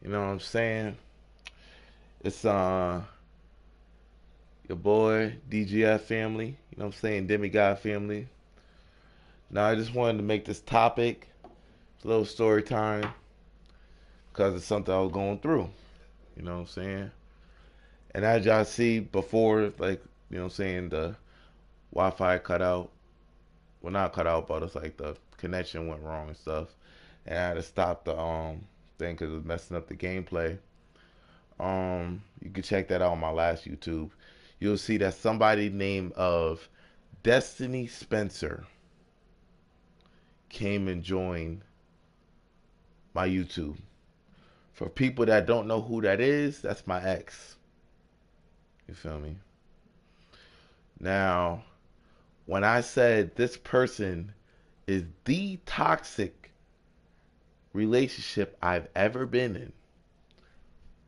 You know what I'm saying? It's your boy DGF family. You know what I'm saying? Demigod family. Now I just wanted to make this topic a little story time because it's something I was going through. You know what I'm saying? And as y'all see before, like you know what I'm saying, the Wi-Fi cut out. Well, not cut out, but it's like the connection went wrong and stuff, and I had to stop the thing because it was messing up the gameplay. You can check that out on my last YouTube. You'll see that somebody named of Destiny Spencer came and joined my YouTube. For people that don't know who that is, that's my ex. You feel me? Now, when I said this person is the toxic relationship I've ever been in,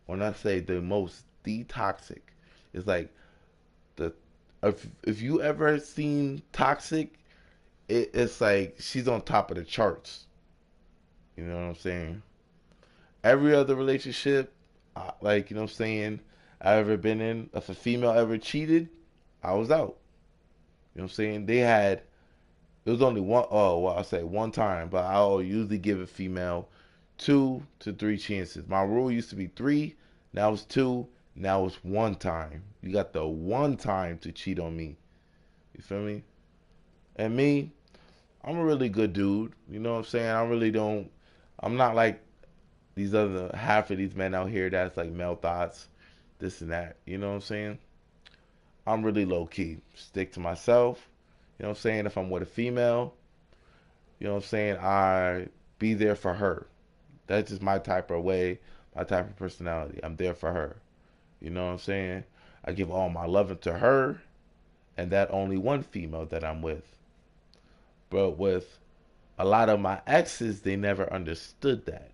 when I say the most the toxic, it's like the if you ever seen toxic, it's like she's on top of the charts. You know what I'm saying? Every other relationship, like you know what I'm saying, I ever been in, if a female ever cheated, I was out. You know what I'm saying? They had it was only one. Oh, well, I say one time, but I'll usually give a female 2 to 3 chances. My rule used to be three, now it's two, now it's one time. You got the one time to cheat on me. You feel me? And me, I'm a really good dude. You know what I'm saying? I really don't. I'm not like these other half of these men out here that's like male thoughts, this and that. You know what I'm saying? I'm really low key. Stick to myself. You know what I'm saying? If I'm with a female, you know what I'm saying? I be there for her. That's just my type of way, my type of personality. I'm there for her. You know what I'm saying? I give all my loving to her and that only one female that I'm with. But with a lot of my exes, they never understood that.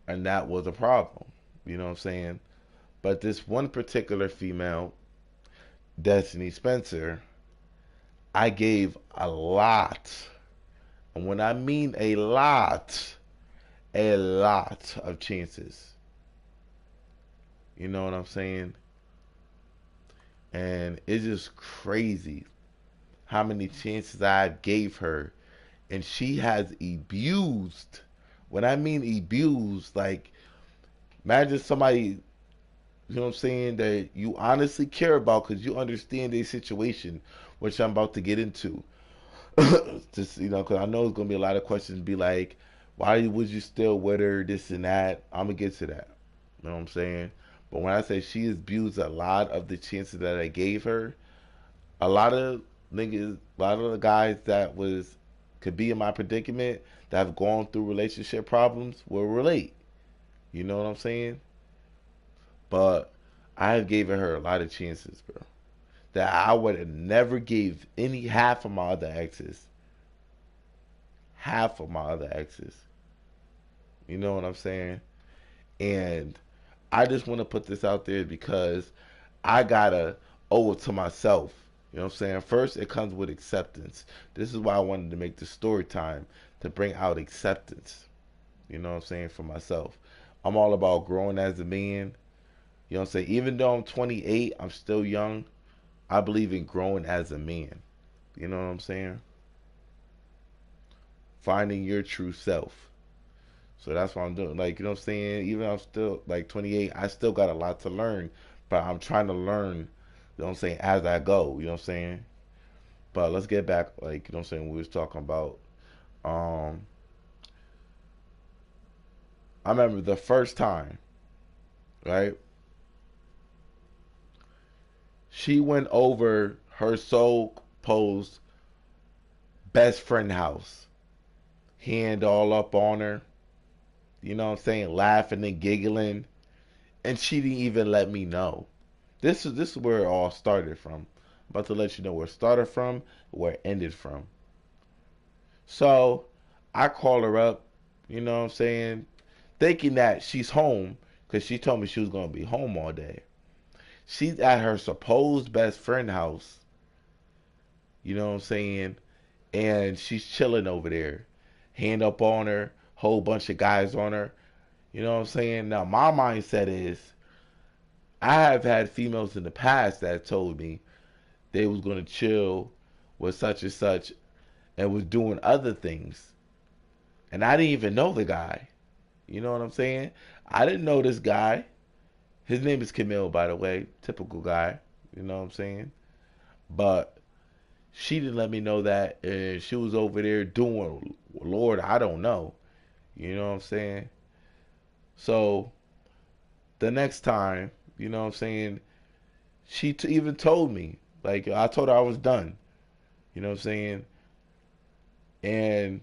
And that was a problem. You know what I'm saying? But this one particular female, Destiny Spencer, I gave a lot. And when I mean a lot of chances. You know what I'm saying? And it's just crazy how many chances I gave her. And she has abused. When I mean abused, like, imagine somebody, you know what I'm saying, that you honestly care about because you understand their situation, which I'm about to get into. Just, you know, because I know it's going to be a lot of questions be like, why was you still with her, this and that. I'm going to get to that. You know what I'm saying? But when I say she abused a lot of the chances that I gave her, a lot of niggas, a lot of the guys that was could be in my predicament that have gone through relationship problems will relate. You know what I'm saying? But I have given her a lot of chances, bro. That I would have never gave any half of my other exes. Half of my other exes. You know what I'm saying? And I just want to put this out there because I gotta owe it to myself. You know what I'm saying? First, it comes with acceptance. This is why I wanted to make the story time to bring out acceptance. You know what I'm saying? For myself. I'm all about growing as a man. You know what I'm saying? Even though I'm 28, I'm still young. I believe in growing as a man. You know what I'm saying? Finding your true self. So that's what I'm doing. Like, you know what I'm saying? Even though I'm still like 28, I still got a lot to learn. But I'm trying to learn, you know what I'm saying, as I go. You know what I'm saying? But let's get back, like, you know what I'm saying, we was talking about. Um, I remember the first time, right? She went over her so-posed best friend house, hand all up on her, you know what I'm saying, laughing and giggling, and she didn't even let me know. This is where it all started from. I'm about to let you know where it started from, where it ended from. So I call her up, you know what I'm saying, thinking that she's home because she told me she was gonna be home all day. She's at her supposed best friend house, you know what I'm saying, and she's chilling over there, hand up on her, whole bunch of guys on her. You know what I'm saying? Now my mindset is I have had females in the past that told me they was gonna chill with such and such and was doing other things. And I didn't even know the guy. You know what I'm saying? I didn't know this guy. His name is Camille, by the way. Typical guy. You know what I'm saying? But she didn't let me know that. And she was over there doing, Lord, I don't know. You know what I'm saying? So the next time, you know what I'm saying? She even told me. Like, I told her I was done. You know what I'm saying? And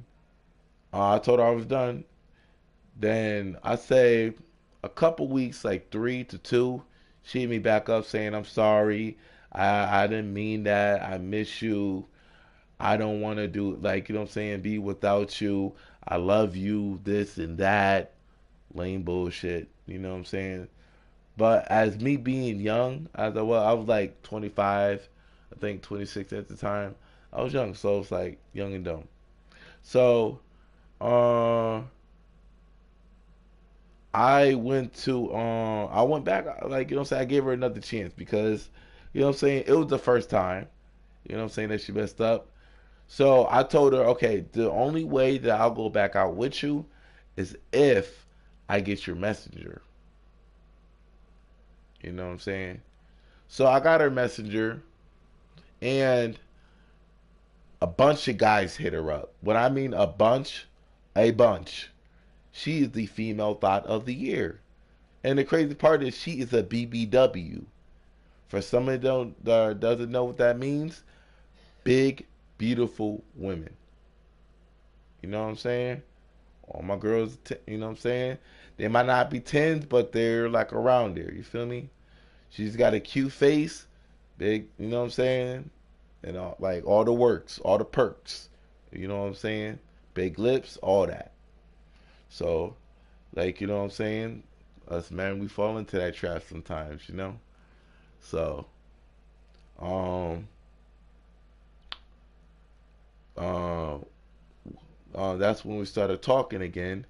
I told her I was done. Then I say a couple weeks, like 3 to 2, she hit me back up saying, I'm sorry. I didn't mean that. I miss you. I don't want to do, like, you know what I'm saying, be without you. I love you, this and that. Lame bullshit. You know what I'm saying? But as me being young, I was like 25, I think 26 at the time. I was young, so it's like young and dumb. So, uh, I went back, like, you know what I'm saying, I gave her another chance because, you know what I'm saying, it was the first time, you know what I'm saying, that she messed up. So I told her, okay, the only way that I'll go back out with you is if I get your messenger. You know what I'm saying? So I got her messenger, and a bunch of guys hit her up. When I mean a bunch, a bunch. She is the female thought of the year. And the crazy part is she is a BBW. For somebody that doesn't know what that means, big, beautiful women. You know what I'm saying? All my girls, you know what I'm saying? They might not be tens, but they're like around there. You feel me? She's got a cute face, big, you know what I'm saying? And all, like all the works, all the perks. You know what I'm saying? Big lips, all that. So, like, you know what I'm saying? Us men, we fall into that trap sometimes, you know? So, um, uh, that's when we started talking again.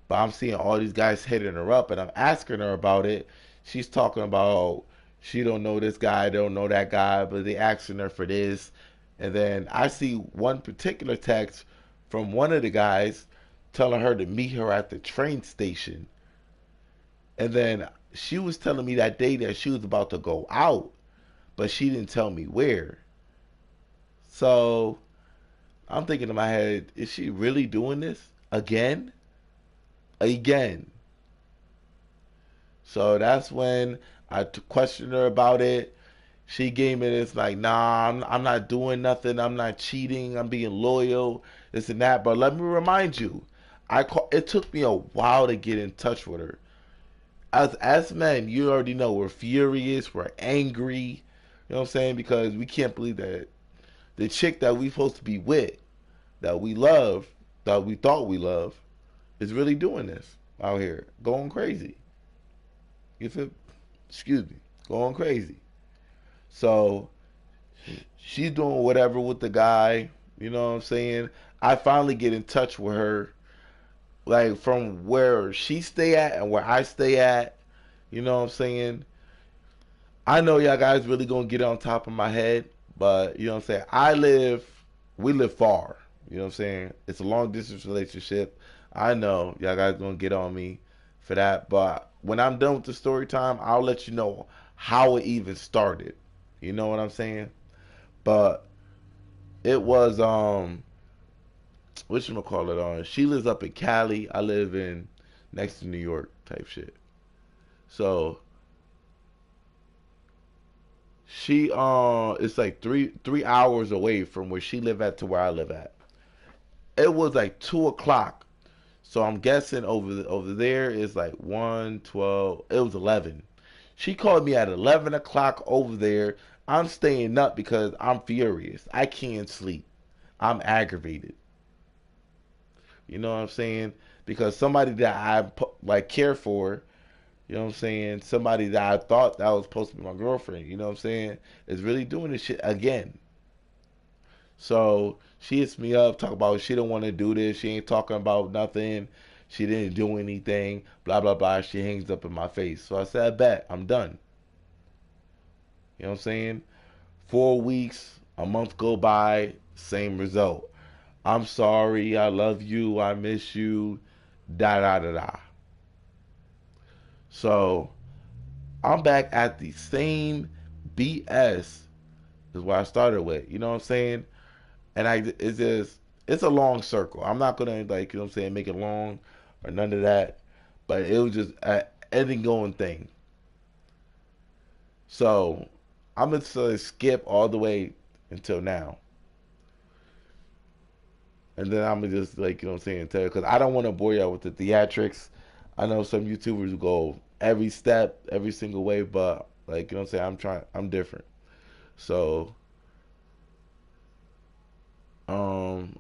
But I'm seeing all these guys hitting her up, and I'm asking her about it. She's talking about she don't know this guy, don't know that guy, but they asking her for this. And then I see one particular text from one of the guys telling her to meet her at the train station. And then she was telling me that day that she was about to go out, but she didn't tell me where. So I'm thinking in my head, is she really doing this again? Again. So that's when I questioned her about it. She gave me this like, nah, I'm not doing nothing. I'm not cheating. I'm being loyal, this and that. But let me remind you, it took me a while to get in touch with her. As men, you already know we're furious, we're angry. You know what I'm saying? Because we can't believe that the chick that we supposed to be with, that we love, that we thought we love, is really doing this out here, going crazy. You feel? Excuse me, going crazy. So she's doing whatever with the guy. You know what I'm saying? I finally get in touch with her, like from where she stay at and where I stay at. You know what I'm saying? I know y'all guys really gonna get on top of my head, but you know what I'm saying? We live far. You know what I'm saying? It's a long distance relationship. I know y'all guys gonna get on me for that, but when I'm done with the story time, I'll let you know how it even started. You know what I'm saying? But it was what you call it on? She lives up in Cali. I live in next to New York type shit. So she it's like three hours away from where she live at to where I live at. It was like 2 o'clock. So I'm guessing over there is like 1:12. It was 11. She called me at 11 o'clock over there. I'm staying up because I'm furious. I can't sleep. I'm aggravated. You know what I'm saying? Because somebody that I like care for, you know what I'm saying? Somebody that I thought that was supposed to be my girlfriend, you know what I'm saying? Is really doing this shit again. So she hits me up, talk about she don't want to do this. She ain't talking about nothing. She didn't do anything. Blah blah blah. She hangs up in my face. So I said, I bet I'm done. You know what I'm saying? 4 weeks, a month go by, same result. I'm sorry. I love you. I miss you. Da da da da. So I'm back at the same BS is what I started with. You know what I'm saying? And it's just it's a long circle. I'm not gonna like you know what I'm saying make it long or none of that, but it was just an ending going thing. So I'm gonna sort of skip all the way until now, and then I'm gonna just like you know what I'm saying tell because I don't want to bore y'all with the theatrics. I know some YouTubers go every step, every single way, but like you know what I'm saying I'm different. So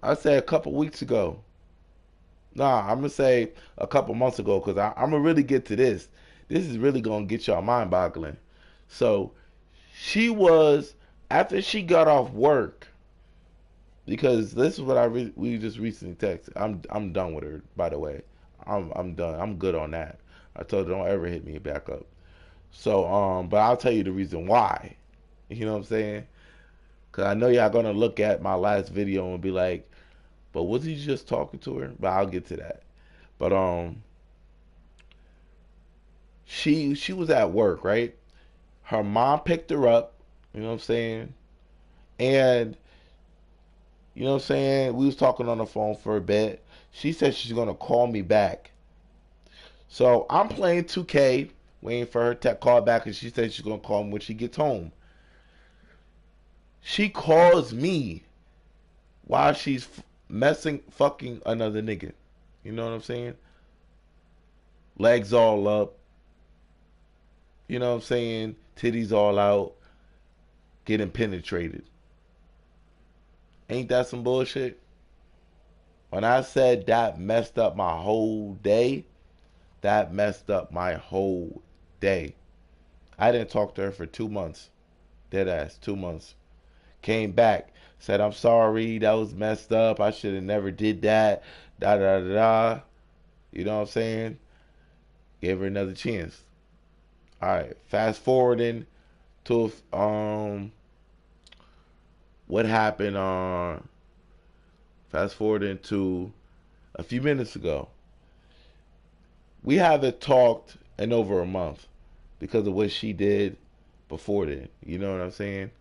I say a couple weeks ago. Nah, I'm gonna say a couple months ago because I'm gonna really get to this. This is really gonna get y'all mind boggling. So she was after she got off work because this is what we just recently texted. I'm done with her. By the way, I'm done. I'm good on that. I told her don't ever hit me back up. So but I'll tell you the reason why. You know what I'm saying? Cause I know y'all gonna look at my last video and be like, but was he just talking to her? But I'll get to that. But she was at work, right? Her mom picked her up, you know what I'm saying? And you know what I'm saying? We was talking on the phone for a bit. She said she's gonna call me back. So I'm playing 2K, waiting for her to call back, and she said she's gonna call me when she gets home. She calls me while she's fucking another nigga. You know what I'm saying? Legs all up. You know what I'm saying? Titties all out. Getting penetrated. Ain't that some bullshit? When I said that messed up my whole day, that messed up my whole day. I didn't talk to her for 2 months. Dead ass, 2 months. Came back, said I'm sorry, that was messed up. I should have never did that. Da da da da. You know what I'm saying? Gave her another chance. All right, fast forwarding to what happened on fast forwarding to a few minutes ago. We haven't talked in over a month because of what she did before then. You know what I'm saying?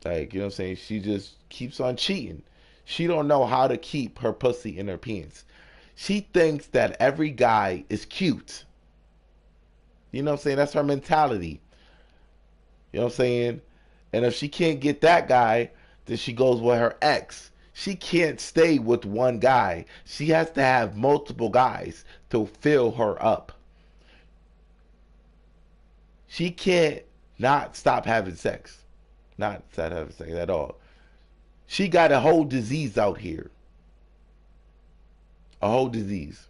Like, you know what I'm saying? She just keeps on cheating. She don't know how to keep her pussy in her pants. She thinks that every guy is cute. You know what I'm saying? That's her mentality. You know what I'm saying? And if she can't get that guy, then she goes with her ex. She can't stay with one guy. She has to have multiple guys to fill her up. She can't not stop having sex. Not stop having sex at all. She got a whole disease out here. A whole disease.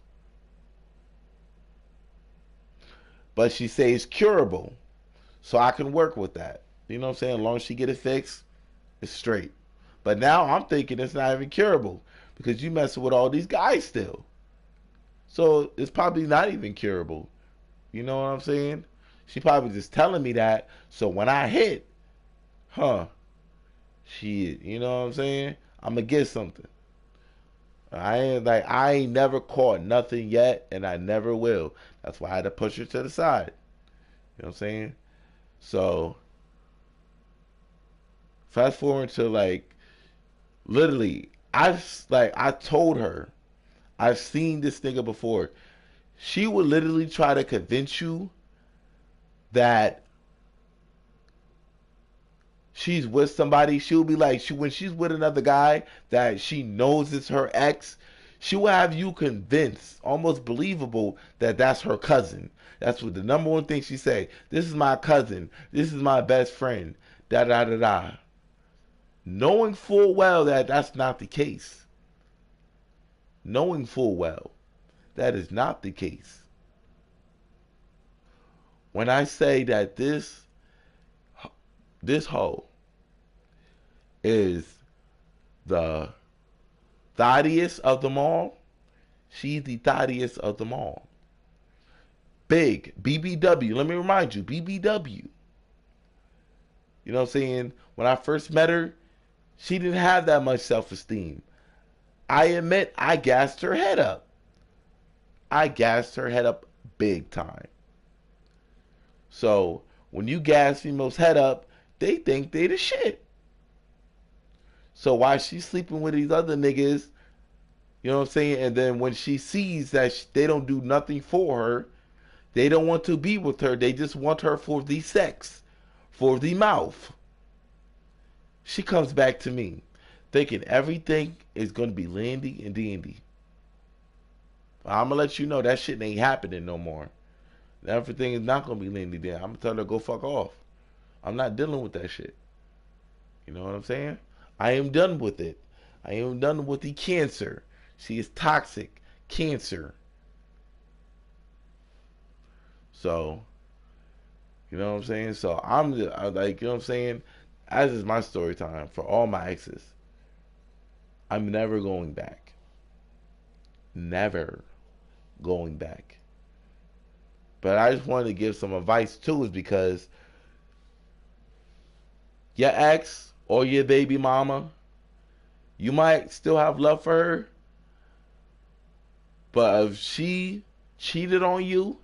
But she says curable. So I can work with that. You know what I'm saying? As long as she get it fixed, it's straight. But now I'm thinking it's not even curable because you messing with all these guys still. So it's probably not even curable. You know what I'm saying? She probably just telling me that. So when I hit, huh? Shit, you know what I'm saying? I'm gonna get something. I ain't never caught nothing yet, and I never will. That's why I had to push her to the side. You know what I'm saying? So fast forward to like literally, I told her I've seen this nigga before. She would literally try to convince you that she's with somebody. She'll be like, when she's with another guy that she knows is her ex, she will have you convinced, almost believable, that that's her cousin. That's what the number one thing she say. This is my cousin. This is my best friend. Da da da da. Knowing full well that that's not the case. Knowing full well that is not the case. When I say that this hoe is the thottiest of them all, She's the thottiest of them all. Big, BBW. Let me remind you, BBW. You know what I'm saying? When I first met her, she didn't have that much self-esteem. I admit I gassed her head up. I gassed her head up big time. So when you gas females head up, they think they the shit. So why she sleeping with these other niggas, you know what I'm saying? And then when she sees that they don't do nothing for her, they don't want to be with her. They just want her for the sex, for the mouth. She comes back to me thinking everything is going to be landy and dandy. I'm going to let you know that shit ain't happening no more. Everything is not going to be landy dandy. I'm going to tell her to go fuck off. I'm not dealing with that shit. You know what I'm saying? I am done with it. I am done with the cancer. She is toxic. Cancer. So, you know what I'm saying? So I'm like, you know what I'm saying? As is my story time for all my exes. I'm never going back. Never going back. But I just wanted to give some advice too, is because your ex or your baby mama, you might still have love for her, but if she cheated on you,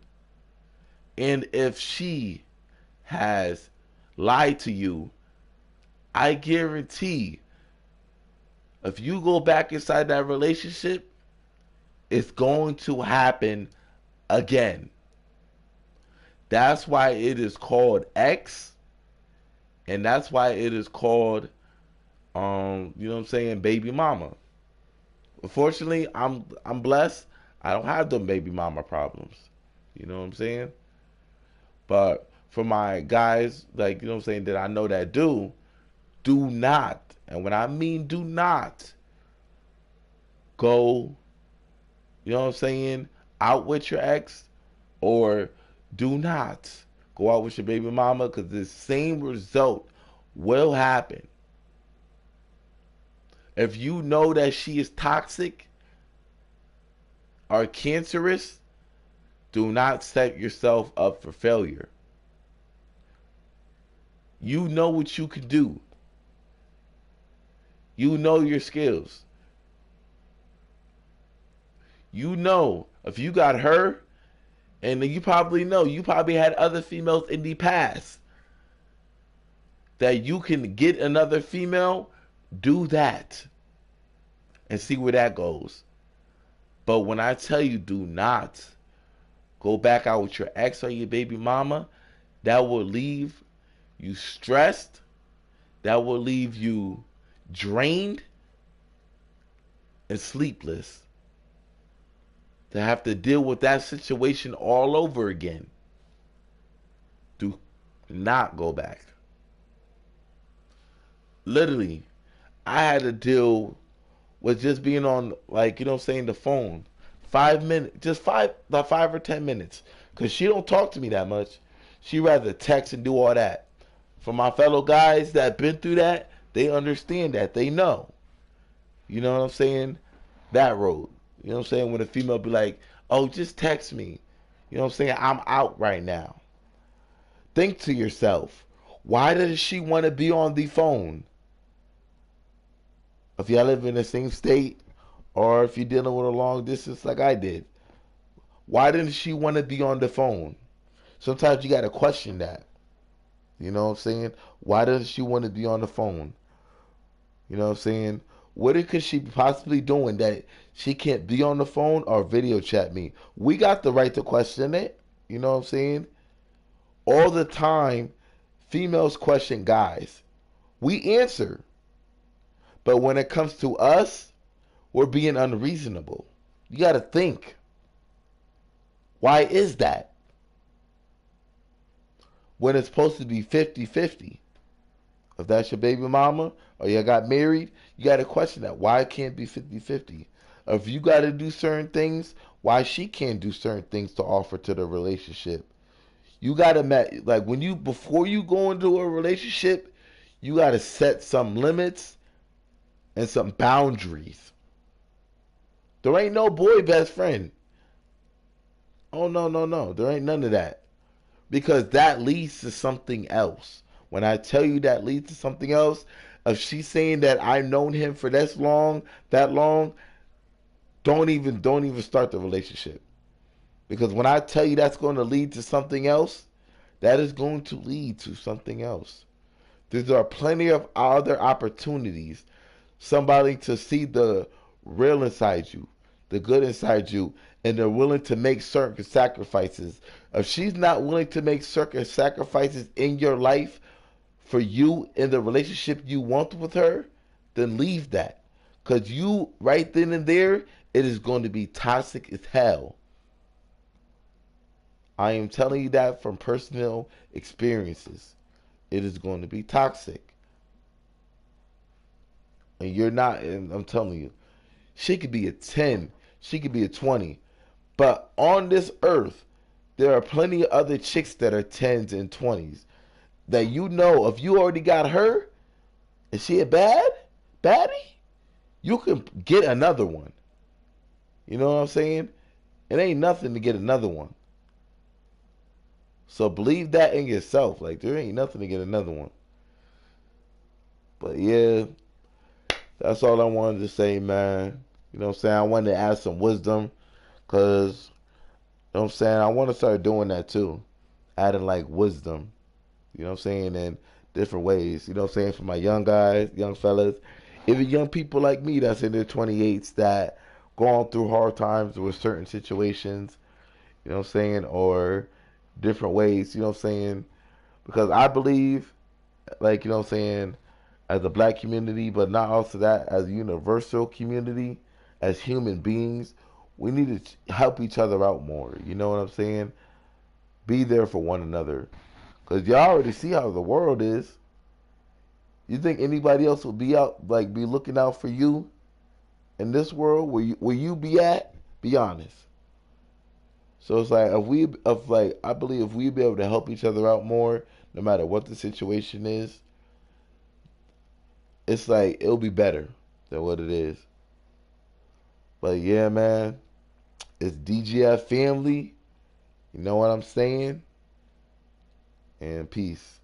and if she has lied to you, I guarantee if you go back inside that relationship, it's going to happen again. That's why it is called X, and that's why it is called, you know what I'm saying, baby mama. Unfortunately, I'm blessed. I don't have them baby mama problems. You know what I'm saying? But for my guys, like, you know what I'm saying, that I know that do not, and when I mean do not, go, you know what I'm saying, out with your ex, or do not go out with your baby mama, because the same result will happen. If you know that she is toxic or cancerous, do not set yourself up for failure. You know what you can do. You know your skills. You know if you got her, and you probably know you probably had other females in the past, that you can get another female, do that and see where that goes. But when I tell you do not go back out with your ex or your baby mama, that will leave you stressed, that will leave you drained and sleepless, to have to deal with that situation all over again. Do not go back. Literally, I had to deal with just being on, like, you know what I'm saying, the phone. 5 minutes, just about 5 or 10 minutes. Because she don't talk to me that much. She rather text and do all that. For my fellow guys that been through that, they understand that. They know. You know what I'm saying? That road. You know what I'm saying? When a female be like, oh, just text me. You know what I'm saying? I'm out right now. Think to yourself, why does she want to be on the phone? If y'all live in the same state, or if you're dealing with a long distance like I did, why didn't she want to be on the phone? Sometimes you got to question that. You know what I'm saying? Why does she want to be on the phone? You know what I'm saying? What could she possibly doing that she can't be on the phone or video chat me? We got the right to question it. You know what I'm saying? All the time, females question guys. We answer. But when it comes to us, we're being unreasonable. You got to think. Why is that? When it's supposed to be 50-50. If that's your baby mama or you got married, you got to question that. Why it can't be 50-50? If you got to do certain things, why she can't do certain things to offer to the relationship? You got to, like, before you go into a relationship, you got to set some limits and some boundaries There ain't no boy best friend. Oh no, no, no. There ain't none of that. Because that leads to something else. When I tell you that leads to something else, if she's saying that I've known him for that long, don't even start the relationship. Because when I tell you that's going to lead to something else, that is going to lead to something else. There are plenty of other opportunities. Somebody to see the real inside you, the good inside you, and they're willing to make certain sacrifices. If she's not willing to make certain sacrifices in your life for you in the relationship you want with her, then leave that. Because you, right then and there, it is going to be toxic as hell. I am telling you that from personal experiences. It is going to be toxic. And you're not, and I'm telling you, she could be a 10, she could be a 20. But on this earth, there are plenty of other chicks that are 10s and 20s that you know if you already got her, is she a baddie? You can get another one. You know what I'm saying? It ain't nothing to get another one. So believe that in yourself. Like there ain't nothing to get another one. But yeah, that's all I wanted to say, man. You know what I'm saying? I wanted to add some wisdom because, you know what I'm saying? I want to start doing that too. Adding like wisdom, you know what I'm saying, in different ways. You know what I'm saying? For my young guys, young fellas, even young people like me that's in their 28s that going through hard times with certain situations, you know what I'm saying, or different ways, you know what I'm saying? Because I believe, like, you know what I'm saying, as a black community, but not also that, as a universal community, as human beings, we need to help each other out more. You know what I'm saying? Be there for one another. Because y'all already see how the world is. You think anybody else will be out, like, be looking out for you in this world where you be at? Be honest. So it's like I believe if we be able to help each other out more, no matter what the situation is, it's like it'll be better than what it is. But yeah, man, it's DGF family. You know what I'm saying? And peace.